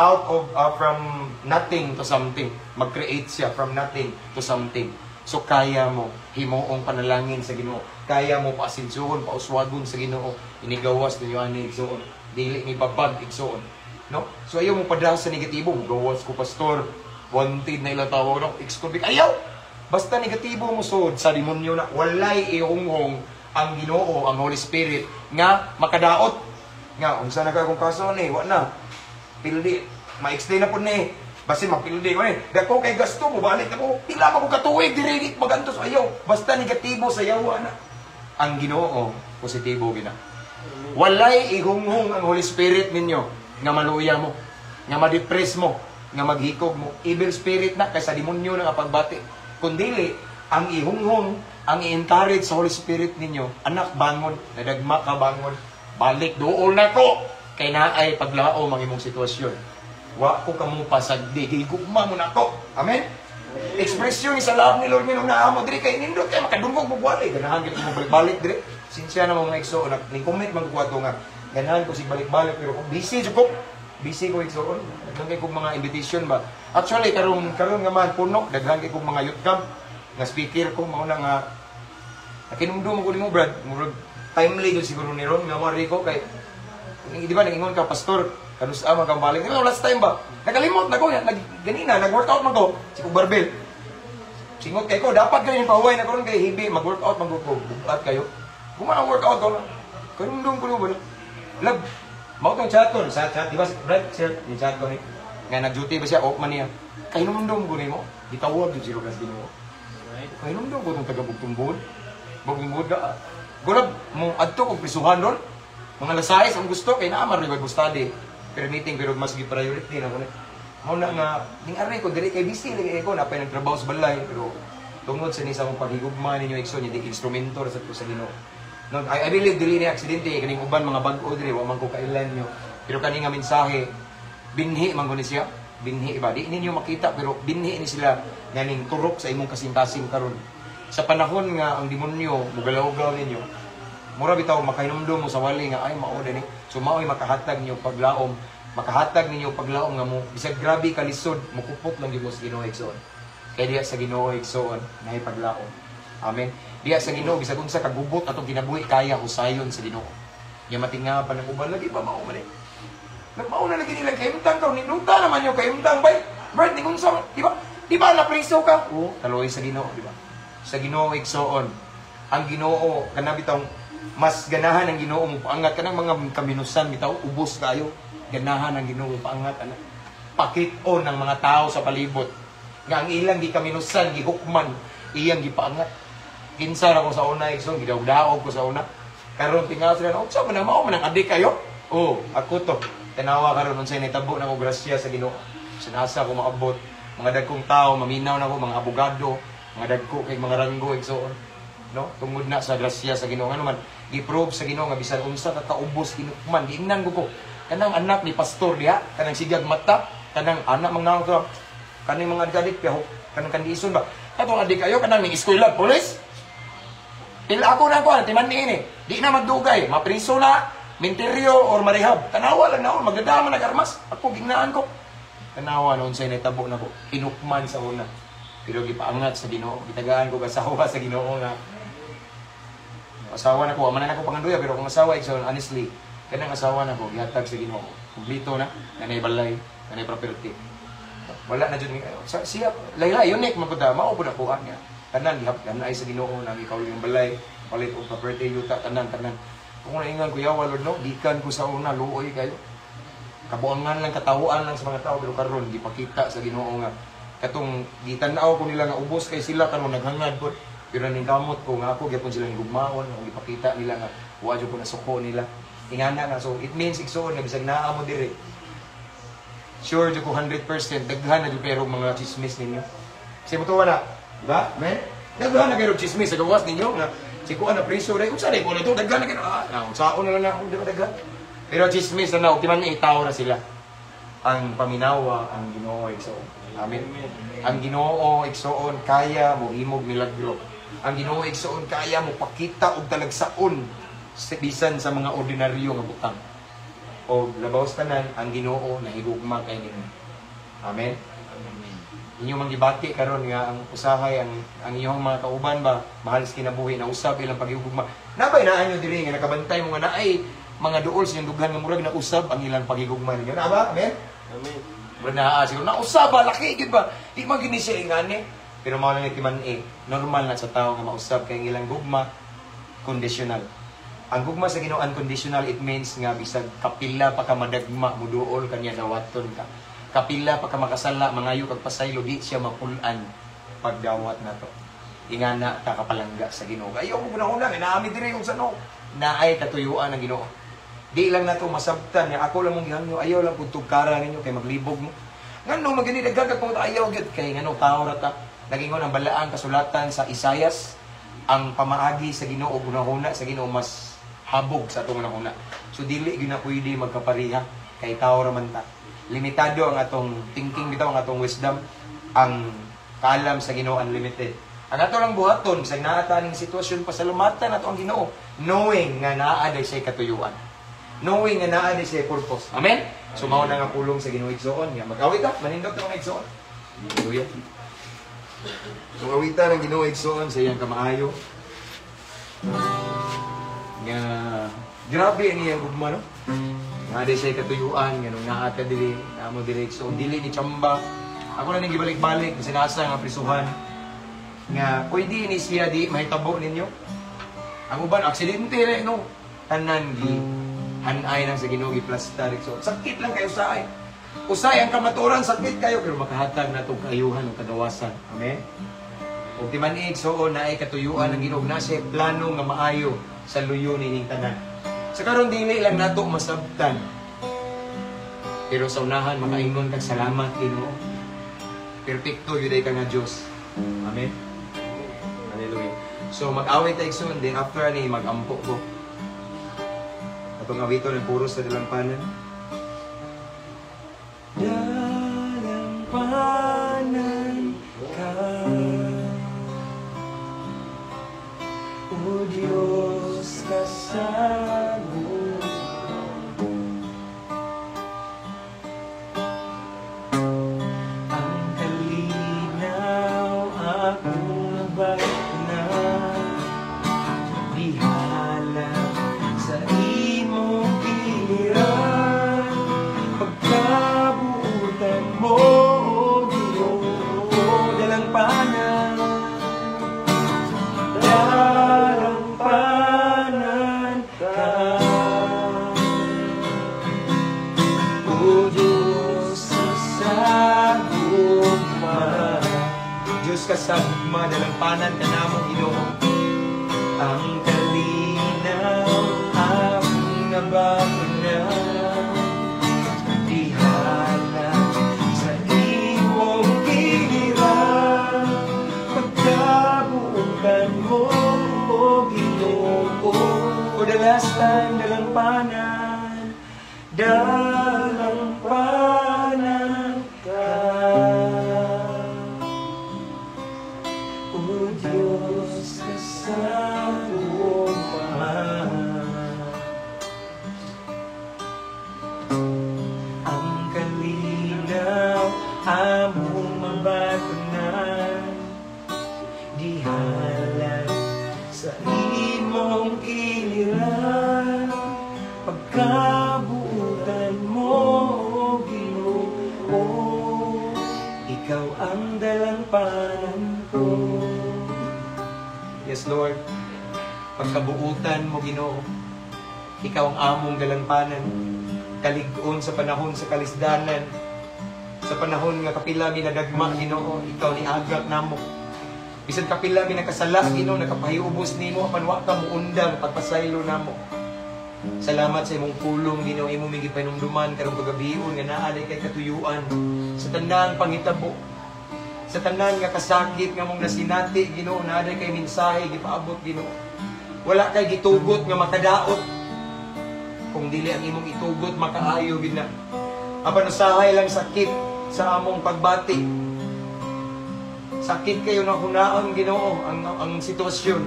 nothing to something. Mag-create siya from nothing to something. So kaya mo himuong panalangin sa Ginoo. Kaya mo paasinsuhon, pauswagon sa Ginoo. Inigawas ninyo ani igsoon. Dili ni babag igsoon. No? So ayaw mo padala sa negatibo. Gawas ko pastor. Wanted na ilang tawag no? Ex-convict. Ayaw! Basta negatibo mo sod sa demonyo na walay ihunghong ang Ginoo, ang Holy Spirit nga makadaot. Nga, unsa na ka kung kaso ni, wa na. Pildi. Ma-explain na po ni. Basta mapildi ko ni. Dako kay gasto mo, balik na ko. Pila pa ko katuwig, dirilit magantos. Ayaw. Basta negatibo sa yawa na. Ang Ginoo, positibo gina. Walay ihunghong ang Holy Spirit ninyo nga maluya mo. nga ma-depress mo, nga maghikog mo. Evil spirit na kaysa demonyo na nga pagbati. Kundili, ang ihunghong, ang i-encourage sa Holy Spirit ninyo, anak, bangon, nadagma ka, bangon, balik, dool na ko, kay naay paglao ang imong sitwasyon. Wa ko kamo pasagdi, higugma mo na ko. Amen? Ekspresyon sa love ni Lord nga nung naamo, diri kay nindot, kay makadungog mo buwali, ganahan kita mo balik-balik, diri. Sinsya na mga igso, ning-comment man ko nga, ganahan ko si balik-balik, pero kung busy ko igsoon, daghan kay kong mga invitation ba. Actually, karon nga man, puno, daghan kay kong mga youth camp, nga speaker ko, mauna nga, nakinumdo mo ko ni mo, Brad, murag timely yun siguro ni Ron, nga mari ko, kay, di ba, nag-ingon ka, pastor, kanus man kang balik. Last time ba, nakalimot na ko, ganina, nag-workout man ko, si Barbell. Singot kay ko, dapat kayo yung pahuway na karon kay hibi, mag-workout man ko, bukat kayo. Kung workout ko na, kanumdum ko ba, love, mau tong chat ko, sa chat, di ba, Brad, sir, yung chat ko ni, nga nag-duty ba siya, off man niya, kanumdum ko ni mo, ditawag yung 0 plus din mo. Kanumdum ko itong taga-bugtumbod, bugtumbod ka, gulab, mong adto kong prisuhan doon, mga lasayas ang gusto, kay naamar rin study, permitting, pero mas gi-priority na ko na. Ako na nga, ning aray ko, dili kay busy, lagi ko, napay nagtrabaho sa balay, pero tungod sa nisa mong paghigugma ninyo, ikso, niya, di instrumento sa ko sa Ginoo. No, I believe dili ni aksidente, kaning uban mga bag-o dili, wa man ko kailan nyo. Pero kaning nga mensahe, binhi man ko ni siya, binhi ba? Di ninyo makita, pero binhi ni sila nganing turok sa imong kasing-kasing karon. Sa panahon nga ang demonyo, mugalaw-gaw ninyo, mura bitaw makahinumdum mo sa wali nga ay mao ni. So mao'y makahatag niyo paglaom, makahatag ninyo paglaom nga mo bisag grabe ka lisod, mukupot lang gyud mo sa Ginoo igsoon. Kay diya sa Ginoo igsoon naay paglaom. Amen. Diya sa Ginoo bisag unsa kagubot atong kinabuhi kaya husayon sa Ginoo. Nya matinga pa nang uban lagi pa mao man eh. Nagmauna lagi nila kayumtang karon niluta naman yo kayumtang bay. Bird ni unsa di ba? Di ba na priso ka? Oo, kaloy sa Ginoo, di ba? Sa Ginoo igsoon. Ang Ginoo kana bitaw mas ganahan ang Ginoo mo paangat kanang mga kaminusan bitaw ubos kayo ganahan ang Ginoo paangat ana pakit-on ng mga tao sa palibot nga ang ilang gikaminusan gihukman iyang gipaangat kinsa ra ko sa una igsoon gidaog-daog ko sa una karon tingaw sila unsa man mao man ang adik kayo ako to tanawa karon unsay nitabo nako grasya sa Ginoo sinasa ko maabot mga dagkong tao maminaw nako mga abogado mga dagko kay mga ranggo igsoon no tungod na sa grasya sa Ginoo ano man gi-prove sa Ginoo nga bisan unsa ka kaubos kinukman giingnan ko kanang anak ni pastor diha kanang sigag mata kanang anak mga to kaning mga gadik piho kanang kandiison ba katong adik kayo kanang ning eskwela police til ako na ko timan ni di na magdugay mapriso na minteryo or marehab tanawa lang na magdadama nag-armas ako gingnaan ko tanawa noon say natabo nako kinukman sa una pero gipaangat sa Ginoo gitagaan ko kasawa sa Ginoo nga asawa na ko, amanan ako panganduya, pero kung asawa, honestly, kanang asawa na ko, gihatag sa Ginoo. Kumplito na, nanay balay, nanay property. Wala na dyan, siya, layla, unique, magkuda, maupo na po niya. Tanan, ganay sa Ginoo, nang ikaw yung balay, palit o property, yuta, tanan. Kung naingan ko, yawa, Lord, no, gikan ko sa una, luoy kayo. Kabuangan lang, katawaan lang sa mga tao, pero karon gipakita sa Ginoo nga. Katong, gitanaw ko nila nga, ubos kay sila, karon naghangad po. Pero ning kamot ko nga ako gyapon sila gugmaon o ipakita nila nga wa jud ko na suko nila ingana na so it means igsoon nga bisag naa mo dire sure jud ko 100% daghan na jud pero mga chismis ninyo kasi mutuwa na di ba men daghan na kayo chismis sa gawas ninyo nga si ko na priso dai unsa dai ko na to daghan na kayo unsaon na lang ako di ba daghan pero chismis na optimal ni itaw na sila ang paminawa ang Ginoo igsoon amen ang Ginoo igsoon kaya mo himog milagro. Ang Ginoo igsoon kaya mo pakita og talagsaon sa bisan sa mga ordinaryo nga butang. O labaw tanan ang Ginoo nahigugma kay ninyo. Amen. Amen. Inyo man gibati karon nga ang usahay ang iyong mga kauban ba mahal sa kinabuhi na usab ilang paghigugma. Nabay na anyo diri nga nakabantay mo nga naay mga duol sa inyong dughan nga murag na usab ang ilang paghigugma ninyo. Na ba? Amen. Amen. Murag na siguro na usab ba laki gid ba? Di man gini siya ingani. Pero mao lang itiman normal na sa tao nga mausab kay ilang gugma conditional. Ang gugma sa Ginoo unconditional it means nga bisag kapila pa ka madagma muduol kanya dawaton ka. Kapila pa ka makasala mangayo kag pasaylo di siya mapulan pagdawat nato. Ingana ta kapalangga sa Ginoo. Ayo mo guna-una naami diri kung sano naay katuyuan ng Ginoo. Di lang na ito masabtan. Nga ako lang mong gihangyo, ayaw lang pud tugkara ninyo kay maglibog mo. Ngano magani dagdag mo ayaw gyud kay ngano tao ra ta. Nagingon ang balaan kasulatan sa Isayas, ang pamaagi sa Ginoo gunahuna sa Ginoo mas habog sa atong gunahuna. So dili gyud na pwede magkapariha kay tao ra man ta. Limitado ang atong thinking bitaw, ang atong wisdom, ang kaalam sa Ginoo unlimited. Ang ato lang buhaton sa naataning sitwasyon pasalamatan nato ang Ginoo, knowing nga naa day say katuyuan. Knowing nga naa day say purpose. Amen. So mao na nga pulong sa Ginoo igsoon. Nga mag-awit ta, manindot ta mga igsoon. Hallelujah. So awitan ang Ginoo igsoon sa iyang kamaayo. Nga grabe niyang gugma no. Nga day say katuyuan, nga nung naa ka dili, amo dili igsoon, dili ni chamba. Ako na ning gibalik-balik kasi nasa nga prisuhan. Nga pwede ni siya di mahitabo ninyo. Ang uban aksidente ra no. Tanan gi hanay lang sa Ginoo giplastar. So sakit lang kayo usay. Usay ang kamaturan sakit kayo pero makahatag na tong kaayuhan ug kadawasan. Amen. Ug di man igsoon na ay katuyuan ang Ginoo na siya plano nga maayo sa luyo nining tanan. Sa karon dili lang nato masabtan. Pero sa unahan makaingon kag salamat Ginoo. Perpekto gyud ka nga Dios. Amen. Hallelujah. So mag-awit ta igsoon din after ani mag-ampo ko. Atong awiton ang puro sa dalampanan. Dalampanan ka, O Diyos kasama. Ang kalinaw akong nabagnan, dihala sa imong giliran, pagkabuutan mo, O Ginoo, dalampanan, dalampanan ka, O Diyos kasagugma. Diyos kasagugma, dalampanan ka namong Ginoo. Ang kalinaw akong nabagunan, dihala sa imong giliran, pagkabuutan mo, O Ginoo. For the last time, dalampanan, dalampanan ka, O Diyos kasagugma. Ang kalinaw among mabatunan, dihala sa imong giliran, pagkabuutan mo, O Ginoo. Ikaw ang dalampanan ko. Yes, Lord. Pagkabuutan mo, Ginoo. Ikaw ang among dalampanan. Kalig-on sa panahon sa kalisdanan. Sa panahon nga kapila minadagma, Ginoo, ikaw ni agak namo. Bisan kapila minakasala, Ginoo, nakapahiubos nimo apan wa ka muundang pagpasaylo namo. Salamat sa imong pulong, Ginoo, imo migi panumduman karong pagabion nga naa kay katuyuan sa tanan panghitabo. Sa tanan nga kasakit nga mong nasinati, Ginoo, naa kay mensahe gipaabot, Ginoo. Wala kay gitugot nga makadaot. Kung dili ang imong itugot makaayo gid na. Apan usahay lang sakit sa among pagbati. Sakit kayo na hunaon, Ginoo, ang sitwasyon.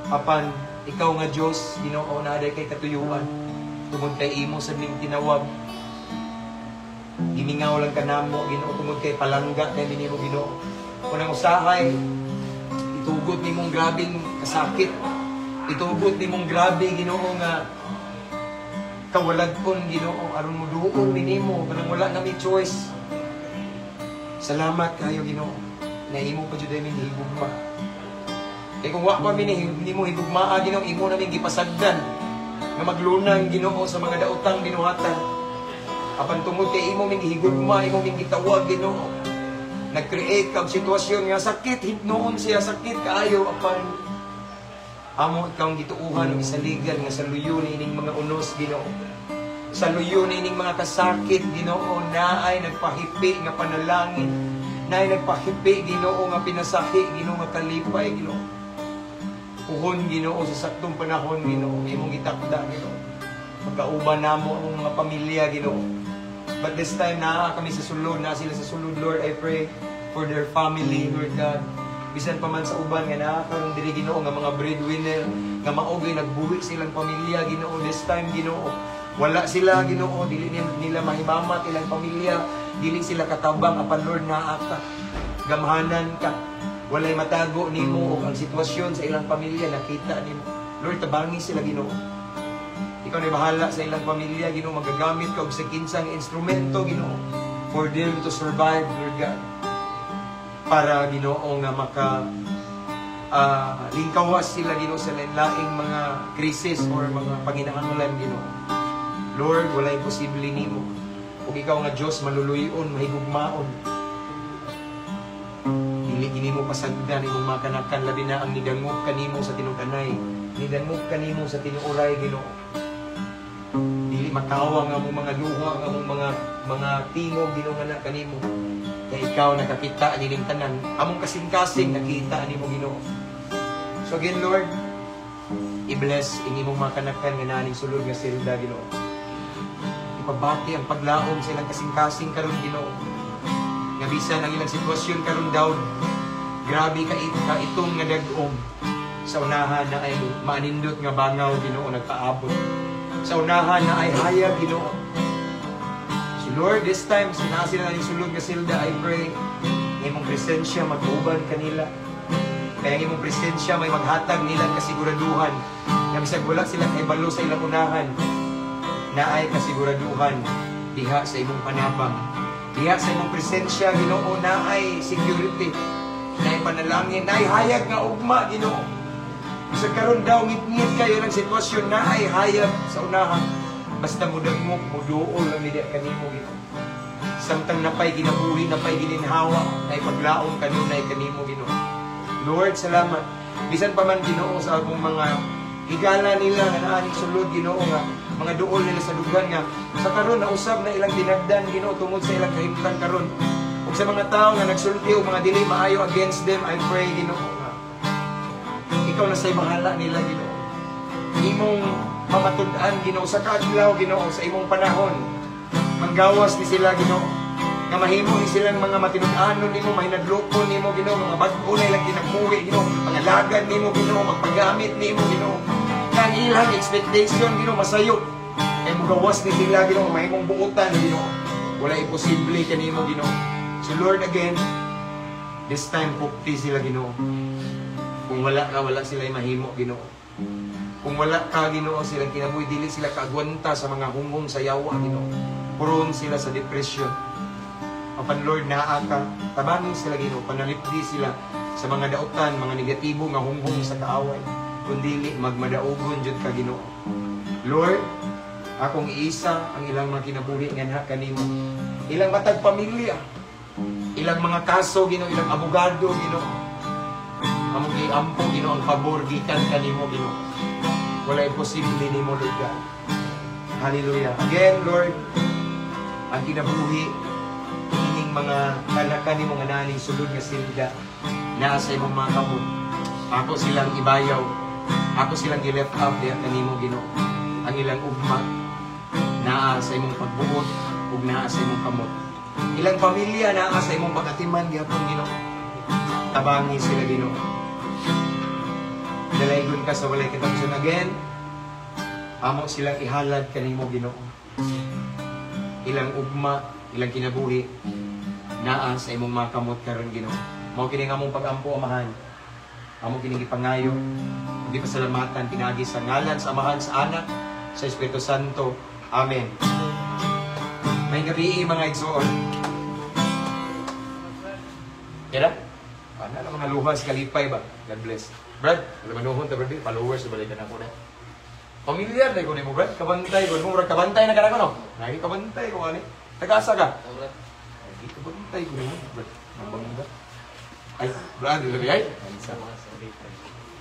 Apan ikaw nga Dios, Ginoo, naa kay katuyuan. Tungod kay imo sa ning tinawag. Gimingaw lang ka namo, Ginoo, tungod kay palangga kay nimo, Ginoo. Kunang usahay, itugot nimong grabing kasakit. Itugot nimong grabe, Ginoo, nga kawalagkon, Ginoo, aron mo duol nimo, kanang wala na may choice. Salamat kayo, Ginoo, na imo pa jud mi higugma. Kay kung wa pa mi nimo higugma, Ginoo, imo na mi gipasagdan nga maglunang, Ginoo, sa mga daotang binuhatan. Apan tungod kay imo mi higugma, imo mi gitawag, Ginoo. Nag-create kag sitwasyon nga sakit, noon siya sakit kaayo, Amo ikaw ang gituuhan ug isaligan nga sa luyo ining mga unos Ginoo. Sa luyo ining mga kasakit Ginoo naay nagpahipi nga panalangin. Naay nagpahipi Ginoo nga pinasahi Ginoo nga kalipay Ginoo. Puhon Ginoo sa saktong panahon Ginoo imong itakda Ginoo. Magkauban namo ang mga pamilya Ginoo. But this time naa kami sa sulod, na sila sa sulod Lord, I pray for their family Lord God. Bisan pa man sa uban nga nakakaroon diri Ginoo nga mga breadwinner nga maogi nagbuhi silang pamilya Ginoo this time Ginoo. Wala sila Ginoo, dili nila mahimamat ilang pamilya, dili sila katabang apan Lord naa ka. Gamhanan ka. Walay matago nimo og ang sitwasyon sa ilang pamilya nakita nimo. Lord tabangi sila Ginoo. Ikaw na bahala sa ilang pamilya Ginoo, magagamit ka og sa kinsang instrumento Ginoo for them to survive Lord God. Para Ginoo nga maka lingkawas sila Ginoo sa laing mga krisis or mga panginahanglan Ginoo. Lord, walay posible nimo. Ug ikaw nga Dios maluluyon, mahigugmaon. Dili gini mo pasagdan imong makanakan labi na ang nidangog kanimo sa tinukanay. Nidangog kanimo sa tinuuray Ginoo. Dili makawa nga mo mga luha nga mo mga tingog Ginoo nga kanimo. Kaya ikaw nakakita nining tanan. Among kasing-kasing nakita nimo Ginoo. So again Lord, i-bless ini mong makanakan nga naning sulod nga silda Ginoo. Ipabati ang paglaom sa ilang kasing-kasing karon Ginoo. Nga bisan ang ilang sitwasyon karon daw, grabe ka itong nga dag-om. Sa unahan na ay maanindot nga bangaw Ginoo nagpaabot. Sa unahan na ay hayag Ginoo. Lord, this time, sinasi na natin sulod nga silda, I pray, imong presensya mag-uban kanila. Kaya imong presensya may maghatag nilang kasiguraduhan na bisag wala silang kaibalo sa ilang unahan na ay kasiguraduhan diha sa imong panabang. Diha sa imong presensya, Ginoo, na ay security, na ay panalangin, na ay hayag nga ugma, Ginoo. Bisag karon daw, ngit-ngit kayo ng sitwasyon na ay hayag sa unahan. Basta mudagmok, muduol ang media kanimo Ginoo. Samtang napay ginabuhi, napay gininhawa, na ipaglaong kanunay kanimo Ginoo. Lord, salamat. Bisan pa man Ginoo sa akong mga higala nila nga naaning sulod Ginoo nga mga duol nila sa dughan nga sa karon nausab na ilang tinagdan Ginoo tungod sa ilang kahimtang karon. Ug sa mga tawo nga nagsulti og mga dili maayo against them, I pray Ginoo nga ikaw na say bahala nila Ginoo. Imong mamatud-an Ginoo sa kadlaw Ginoo sa imong panahon. Manggawas ni sila Ginoo. Nga mahimo ni silang mga matinud-anon nimo, mahinadlokon nimo Ginoo, mga bag-o na ilang kinabuhi Ginoo, pangalagad nimo Ginoo, magpagamit nimo Ginoo. Kang ilang expectation Ginoo masayo. Kay mugawas ni sila Ginoo, mahimong buutan Ginoo. Wala imposible kanimo Ginoo. So Lord again, this time pukti sila Ginoo. Kung wala ka, wala sila mahimo Ginoo. Kung wala ka Ginoo silang kinabuhi, dili sila kaagwanta sa mga hungong sayawa Ginoo. Puron sila sa depression. Apan Lord naa ka, tabangin sila Ginoo, panalipdi sila sa mga dautan, mga negatibo nga hunghong sa kaaway. Kundili magmadaugon jud ka Ginoo. Lord, akong iisa ang ilang mga kinabuhi nga kanimo. Ilang matag pamilya, ilang mga kaso Ginoo, ilang abogado Ginoo. Among giampo Ginoo ang pabor gikan kanimo Ginoo. Wala imposible nimo Lord God. Hallelujah. Again Lord, ang kinabuhi ining mga kanakan nimo nga naning sulod nga silda naa sa imong mga kamot. Ako silang ibayaw, ako silang gi-lift up diha kanimo Ginoo. Ang ilang ugma naa sa imong pagbuot ug naa sa imong kamot. Ilang pamilya naa sa imong pagatiman gyapon Ginoo. Tabangi sila Ginoo. Dalaygon ka sa walay katapson again. Amo silang ihalad kanimo Ginoo. Ilang ugma, ilang kinabuhi naa sa imong mga kamot karon Ginoo. Mao kini nga among pag-ampo amahan. Amo kini gipangayo. Hindi pasalamatan pinagi sa ngalan sa Amahan, sa Anak, sa Espiritu Santo. Amen. May gabi mga igsoon. Kaya? Ano na mga luhas kalipay ba? God bless. Brad, alam manuhon ta brad, followers balik na ko na. Familiar na ko ni mo brad, kabantay ko. Murag kabantay na kana ko no. Nagi kabantay ko ani. Taga-asa ka? Nagi kabantay ko ni mo brad. Nabangga. Ay, brad, dili ay. Sa mga salita.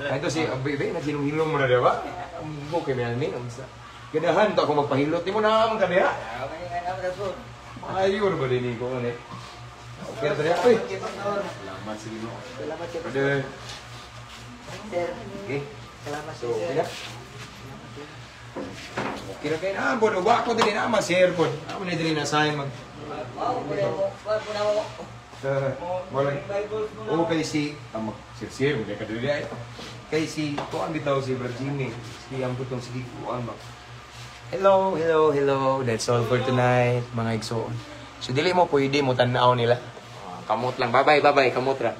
Ito si Abebe, nagsilong-hilong mo na diba? Ang bukay may almin. Ganahan to ako magpahilot. Di mo na naman kami ha? Ayun ba din ko ulit? Okay na tali. Uy! Salamat sa Ginoo. Salamat sir. Pwede. Sir. Okay. Salamat So, sir. okay na. Okay na kayo na. Bodo, wako din na. Mas-share po. Ako na din na sayang mag... Wow, puna mo. Wala. Oo, kay si... Mag-share, hindi ka dili ay. Kay si... Kuan bitaw si Brad Jimmy. Si ang butong sige kuan ba. Hello, hello, hello. That's all for tonight, mga igsoon. So, dili mo pwede mo tanaw nila. Kamot lang. Bye-bye, bye-bye. Kamot ra.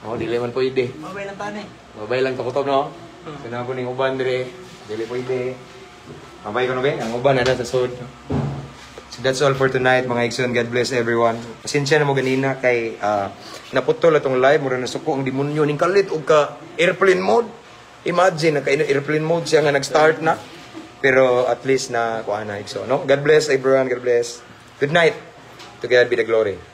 Oh, dili man pwede. Mabay lang tanay. Bye-bye lang kakutob, no? Sinabi ning uban dire. Dili pwede. Bye-bye ko no, Ben. Ang uban na sa sud. So, that's all for tonight, mga igsoon. God bless everyone. Pasensya na mo ganina kay naputol atong live. Mura na suko ang demonyo. Ning kalit og ka airplane mode. Imagine, naka-airplane mode siya nga nag-start na. Pero at least na kuha na igsoon, no? God bless everyone. God bless. Good night. To God be the glory.